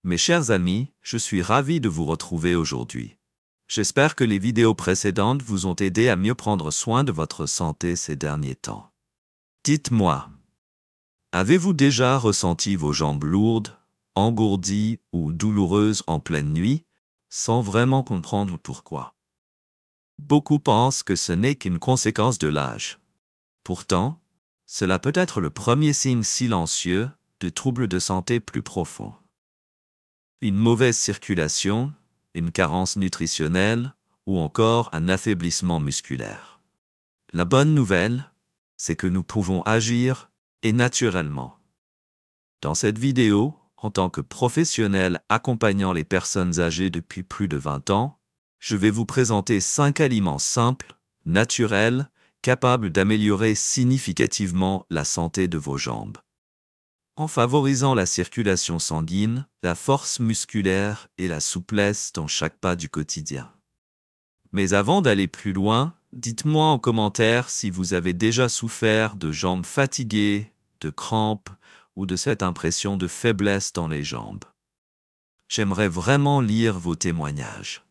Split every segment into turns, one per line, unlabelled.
Mes chers amis, je suis ravi de vous retrouver aujourd'hui. J'espère que les vidéos précédentes vous ont aidé à mieux prendre soin de votre santé ces derniers temps. Dites-moi, avez-vous déjà ressenti vos jambes lourdes, engourdies ou douloureuses en pleine nuit, sans vraiment comprendre pourquoi? Beaucoup pensent que ce n'est qu'une conséquence de l'âge. Pourtant, cela peut être le premier signe silencieux de troubles de santé plus profonds. Une mauvaise circulation, une carence nutritionnelle ou encore un affaiblissement musculaire. La bonne nouvelle, c'est que nous pouvons agir et naturellement. Dans cette vidéo, en tant que professionnel accompagnant les personnes âgées depuis plus de 20 ans, je vais vous présenter 5 aliments simples, naturels, capables d'améliorer significativement la santé de vos jambes. En favorisant la circulation sanguine, la force musculaire et la souplesse dans chaque pas du quotidien. Mais avant d'aller plus loin, dites-moi en commentaire si vous avez déjà souffert de jambes fatiguées, de crampes ou de cette impression de faiblesse dans les jambes. J'aimerais vraiment lire vos témoignages.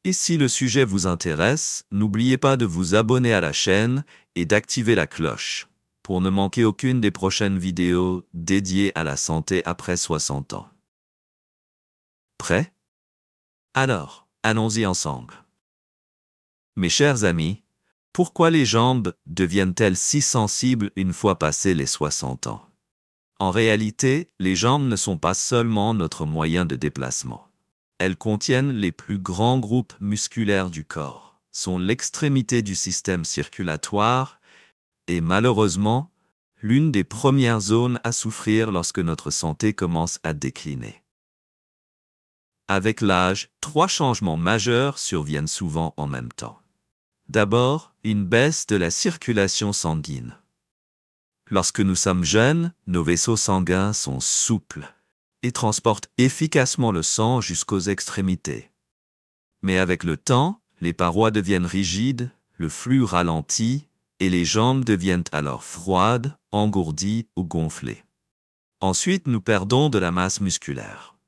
Et si le sujet vous intéresse, n'oubliez pas de vous abonner à la chaîne et d'activer la cloche pour ne manquer aucune des prochaines vidéos dédiées à la santé après 60 ans. Prêt? Alors, allons-y ensemble. Mes chers amis, pourquoi les jambes deviennent-elles si sensibles une fois passés les 60 ans? En réalité, les jambes ne sont pas seulement notre moyen de déplacement. Elles contiennent les plus grands groupes musculaires du corps, sont l'extrémité du système circulatoire et malheureusement, l'une des premières zones à souffrir lorsque notre santé commence à décliner. Avec l'âge, 3 changements majeurs surviennent souvent en même temps. D'abord, une baisse de la circulation sanguine. Lorsque nous sommes jeunes, nos vaisseaux sanguins sont souples et transportent efficacement le sang jusqu'aux extrémités. Mais avec le temps, les parois deviennent rigides, le flux ralentit, et les jambes deviennent alors froides, engourdies ou gonflées. Ensuite, nous perdons de la masse musculaire.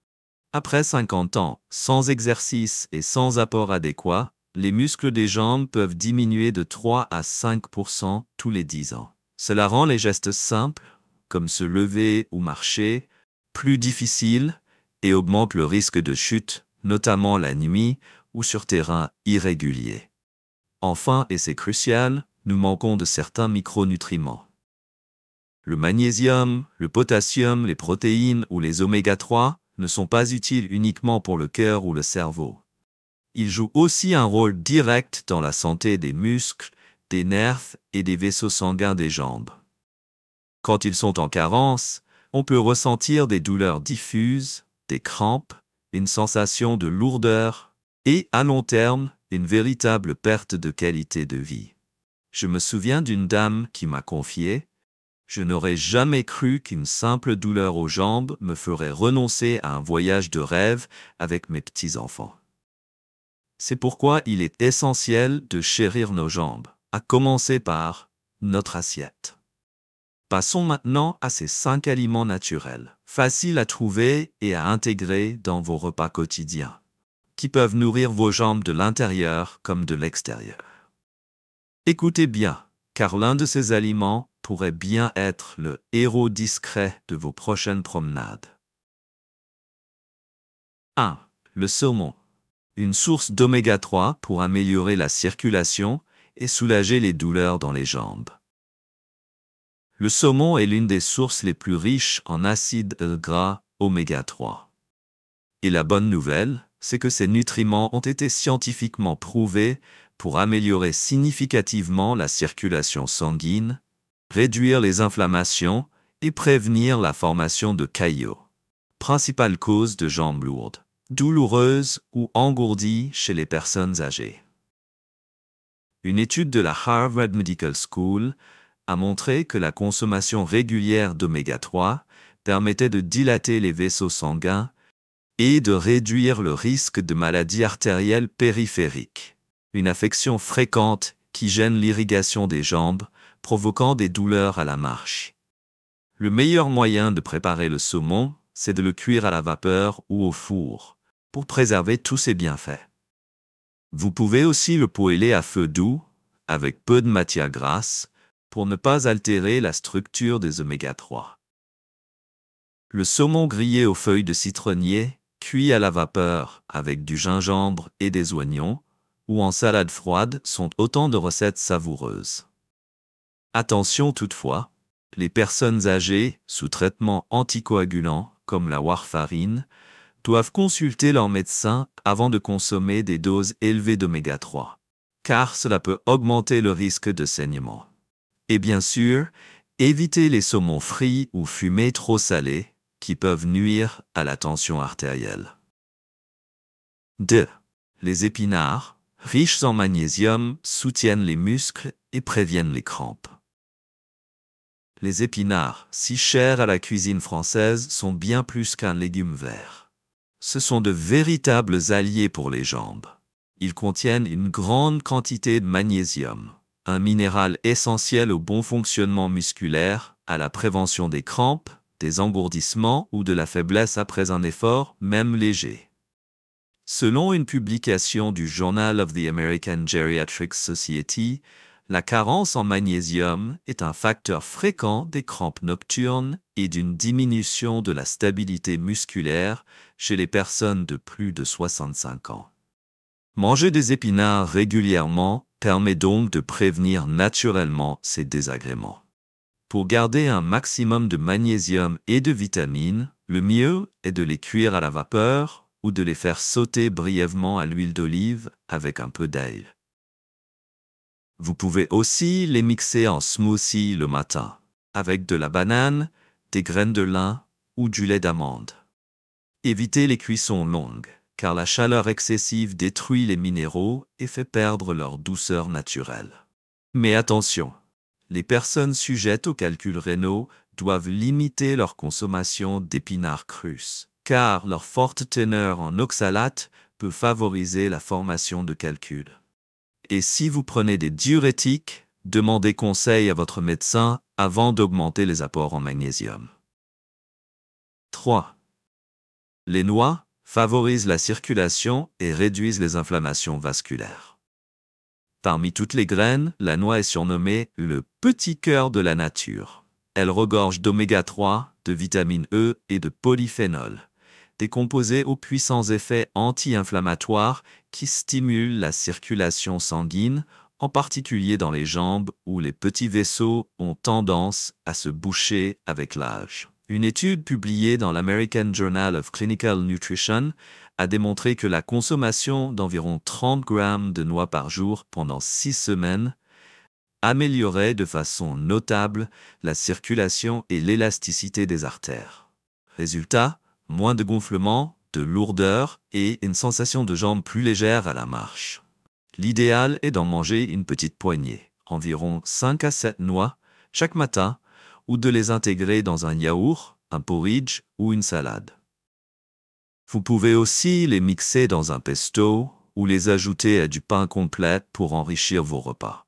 Après 50 ans, sans exercice et sans apport adéquat, les muscles des jambes peuvent diminuer de 3 à 5% tous les 10 ans. Cela rend les gestes simples, comme se lever ou marcher, plus difficiles et augmente le risque de chute, notamment la nuit ou sur terrain irrégulier. Enfin, et c'est crucial, nous manquons de certains micronutriments. Le magnésium, le potassium, les protéines ou les oméga 3 ne sont pas utiles uniquement pour le cœur ou le cerveau. Ils jouent aussi un rôle direct dans la santé des muscles, des nerfs et des vaisseaux sanguins des jambes. Quand ils sont en carence, on peut ressentir des douleurs diffuses, des crampes, une sensation de lourdeur et, à long terme, une véritable perte de qualité de vie. Je me souviens d'une dame qui m'a confié « Je n'aurais jamais cru qu'une simple douleur aux jambes me ferait renoncer à un voyage de rêve avec mes petits-enfants. » C'est pourquoi il est essentiel de chérir nos jambes, à commencer par notre assiette. Passons maintenant à ces 5 aliments naturels, faciles à trouver et à intégrer dans vos repas quotidiens, qui peuvent nourrir vos jambes de l'intérieur comme de l'extérieur. Écoutez bien, car l'un de ces aliments pourrait bien être le héros discret de vos prochaines promenades. 1. Le saumon. Une source d'oméga 3 pour améliorer la circulation et soulager les douleurs dans les jambes. Le saumon est l'une des sources les plus riches en acides gras oméga 3. Et la bonne nouvelle, c'est que ces nutriments ont été scientifiquement prouvés pour améliorer significativement la circulation sanguine, réduire les inflammations et prévenir la formation de caillots, principale cause de jambes lourdes, douloureuses ou engourdies chez les personnes âgées. Une étude de la Harvard Medical School a montré que la consommation régulière d'oméga 3 permettait de dilater les vaisseaux sanguins et de réduire le risque de maladie artérielle périphérique, une affection fréquente qui gêne l'irrigation des jambes, provoquant des douleurs à la marche. Le meilleur moyen de préparer le saumon, c'est de le cuire à la vapeur ou au four, pour préserver tous ses bienfaits. Vous pouvez aussi le poêler à feu doux, avec peu de matière grasse, pour ne pas altérer la structure des oméga 3. Le saumon grillé aux feuilles de citronnier, cuit à la vapeur avec du gingembre et des oignons, ou en salade froide sont autant de recettes savoureuses. Attention toutefois, les personnes âgées sous traitement anticoagulant, comme la warfarine, doivent consulter leur médecin avant de consommer des doses élevées d'oméga 3, car cela peut augmenter le risque de saignement. Et bien sûr, évitez les saumons frits ou fumés trop salés, qui peuvent nuire à la tension artérielle. 2. Les épinards, riches en magnésium, soutiennent les muscles et préviennent les crampes. Les épinards, si chers à la cuisine française, sont bien plus qu'un légume vert. Ce sont de véritables alliés pour les jambes. Ils contiennent une grande quantité de magnésium, un minéral essentiel au bon fonctionnement musculaire, à la prévention des crampes, des engourdissements ou de la faiblesse après un effort, même léger. Selon une publication du Journal of the American Geriatric Society, la carence en magnésium est un facteur fréquent des crampes nocturnes et d'une diminution de la stabilité musculaire chez les personnes de plus de 65 ans. Manger des épinards régulièrement permet donc de prévenir naturellement ces désagréments. Pour garder un maximum de magnésium et de vitamines, le mieux est de les cuire à la vapeur ou de les faire sauter brièvement à l'huile d'olive avec un peu d'ail. Vous pouvez aussi les mixer en smoothie le matin, avec de la banane, des graines de lin ou du lait d'amande. Évitez les cuissons longues, car la chaleur excessive détruit les minéraux et fait perdre leur douceur naturelle. Mais attention! Les personnes sujettes aux calculs rénaux doivent limiter leur consommation d'épinards crus, car leur forte teneur en oxalate peut favoriser la formation de calculs. Et si vous prenez des diurétiques, demandez conseil à votre médecin avant d'augmenter les apports en magnésium. 3. Les noix favorisent la circulation et réduisent les inflammations vasculaires. Parmi toutes les graines, la noix est surnommée le petit cœur de la nature. Elle regorge d'oméga 3, de vitamine E et de polyphénol, des composés aux puissants effets anti-inflammatoires qui stimulent la circulation sanguine, en particulier dans les jambes où les petits vaisseaux ont tendance à se boucher avec l'âge. Une étude publiée dans l'American Journal of Clinical Nutrition a démontré que la consommation d'environ 30 grammes de noix par jour pendant 6 semaines améliorait de façon notable la circulation et l'élasticité des artères. Résultat, moins de gonflement, de lourdeur et une sensation de jambes plus légères à la marche. L'idéal est d'en manger une petite poignée, environ 5 à 7 noix, chaque matin, ou de les intégrer dans un yaourt, un porridge ou une salade. Vous pouvez aussi les mixer dans un pesto ou les ajouter à du pain complet pour enrichir vos repas.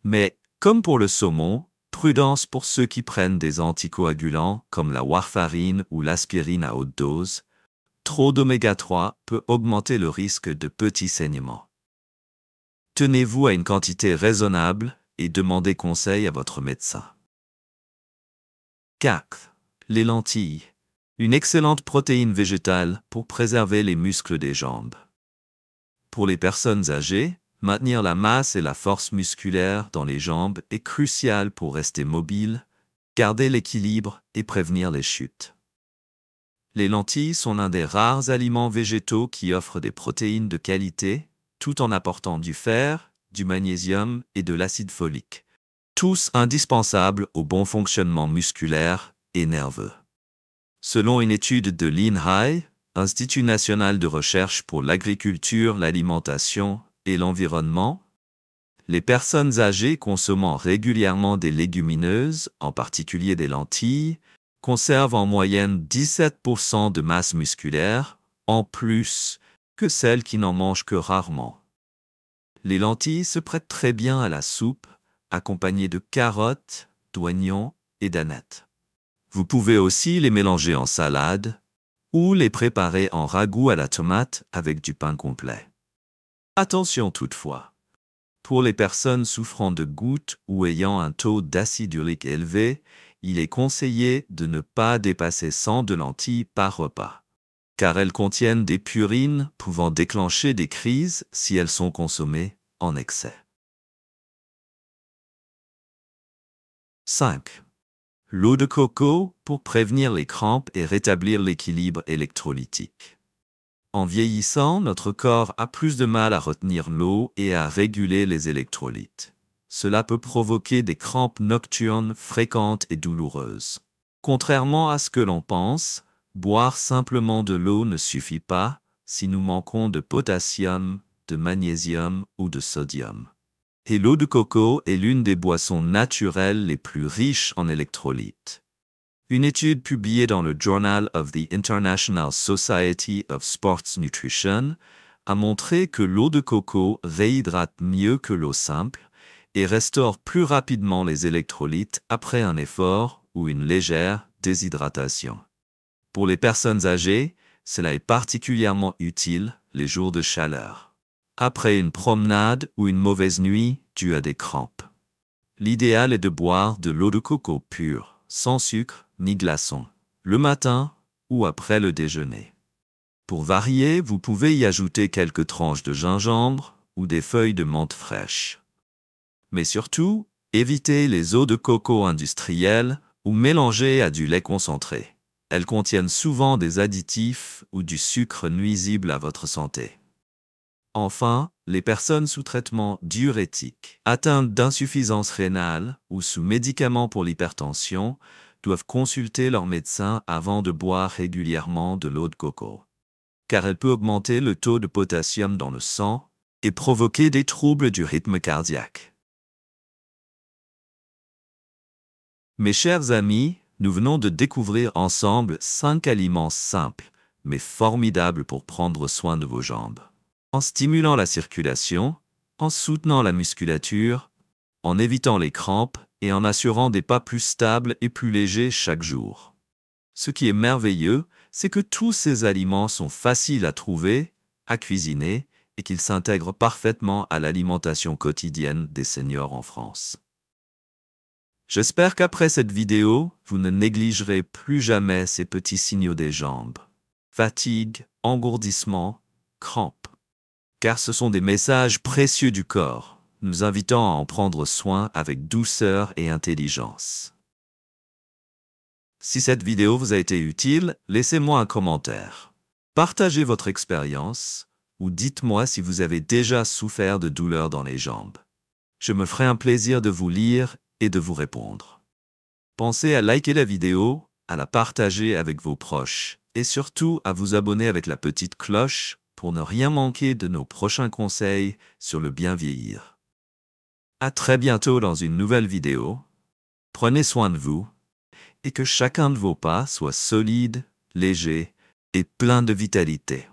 Mais, comme pour le saumon, prudence pour ceux qui prennent des anticoagulants comme la warfarine ou l'aspirine à haute dose. Trop d'oméga 3 peut augmenter le risque de petits saignements. Tenez-vous à une quantité raisonnable et demandez conseil à votre médecin. 4. Les lentilles. Une excellente protéine végétale pour préserver les muscles des jambes. Pour les personnes âgées, maintenir la masse et la force musculaire dans les jambes est crucial pour rester mobile, garder l'équilibre et prévenir les chutes. Les lentilles sont l'un des rares aliments végétaux qui offrent des protéines de qualité, tout en apportant du fer, du magnésium et de l'acide folique, tous indispensables au bon fonctionnement musculaire et nerveux. Selon une étude de l'INRAE, Institut national de recherche pour l'agriculture, l'alimentation et l'environnement, les personnes âgées consommant régulièrement des légumineuses, en particulier des lentilles, conservent en moyenne 17% de masse musculaire, en plus que celles qui n'en mangent que rarement. Les lentilles se prêtent très bien à la soupe, accompagnées de carottes, d'oignons et d'anettes. Vous pouvez aussi les mélanger en salade ou les préparer en ragoût à la tomate avec du pain complet. Attention toutefois. Pour les personnes souffrant de gouttes ou ayant un taux d'acide urique élevé, il est conseillé de ne pas dépasser 100 de lentilles par repas, car elles contiennent des purines pouvant déclencher des crises si elles sont consommées en excès. 5. L'eau de coco pour prévenir les crampes et rétablir l'équilibre électrolytique. En vieillissant, notre corps a plus de mal à retenir l'eau et à réguler les électrolytes. Cela peut provoquer des crampes nocturnes fréquentes et douloureuses. Contrairement à ce que l'on pense, boire simplement de l'eau ne suffit pas si nous manquons de potassium, de magnésium ou de sodium. Et l'eau de coco est l'une des boissons naturelles les plus riches en électrolytes. Une étude publiée dans le Journal of the International Society of Sports Nutrition a montré que l'eau de coco réhydrate mieux que l'eau simple et restaure plus rapidement les électrolytes après un effort ou une légère déshydratation. Pour les personnes âgées, cela est particulièrement utile les jours de chaleur, après une promenade ou une mauvaise nuit due à des crampes. L'idéal est de boire de l'eau de coco pure, sans sucre ni glaçons, le matin ou après le déjeuner. Pour varier, vous pouvez y ajouter quelques tranches de gingembre ou des feuilles de menthe fraîches. Mais surtout, évitez les eaux de coco industrielles ou mélangées à du lait concentré. Elles contiennent souvent des additifs ou du sucre nuisible à votre santé. Enfin, les personnes sous traitement diurétique, atteintes d'insuffisance rénale ou sous médicaments pour l'hypertension, doivent consulter leur médecin avant de boire régulièrement de l'eau de coco, car elle peut augmenter le taux de potassium dans le sang et provoquer des troubles du rythme cardiaque. Mes chers amis, nous venons de découvrir ensemble 5 aliments simples, mais formidables pour prendre soin de vos jambes. En stimulant la circulation, en soutenant la musculature, en évitant les crampes et en assurant des pas plus stables et plus légers chaque jour. Ce qui est merveilleux, c'est que tous ces aliments sont faciles à trouver, à cuisiner et qu'ils s'intègrent parfaitement à l'alimentation quotidienne des seniors en France. J'espère qu'après cette vidéo, vous ne négligerez plus jamais ces petits signaux des jambes. Fatigue, engourdissement, crampes. Car ce sont des messages précieux du corps, nous invitant à en prendre soin avec douceur et intelligence. Si cette vidéo vous a été utile, laissez-moi un commentaire. Partagez votre expérience ou dites-moi si vous avez déjà souffert de douleurs dans les jambes. Je me ferai un plaisir de vous lire et de vous répondre. Pensez à liker la vidéo, à la partager avec vos proches et surtout à vous abonner avec la petite cloche pour ne rien manquer de nos prochains conseils sur le bien vieillir. À très bientôt dans une nouvelle vidéo. Prenez soin de vous et que chacun de vos pas soit solide, léger et plein de vitalité.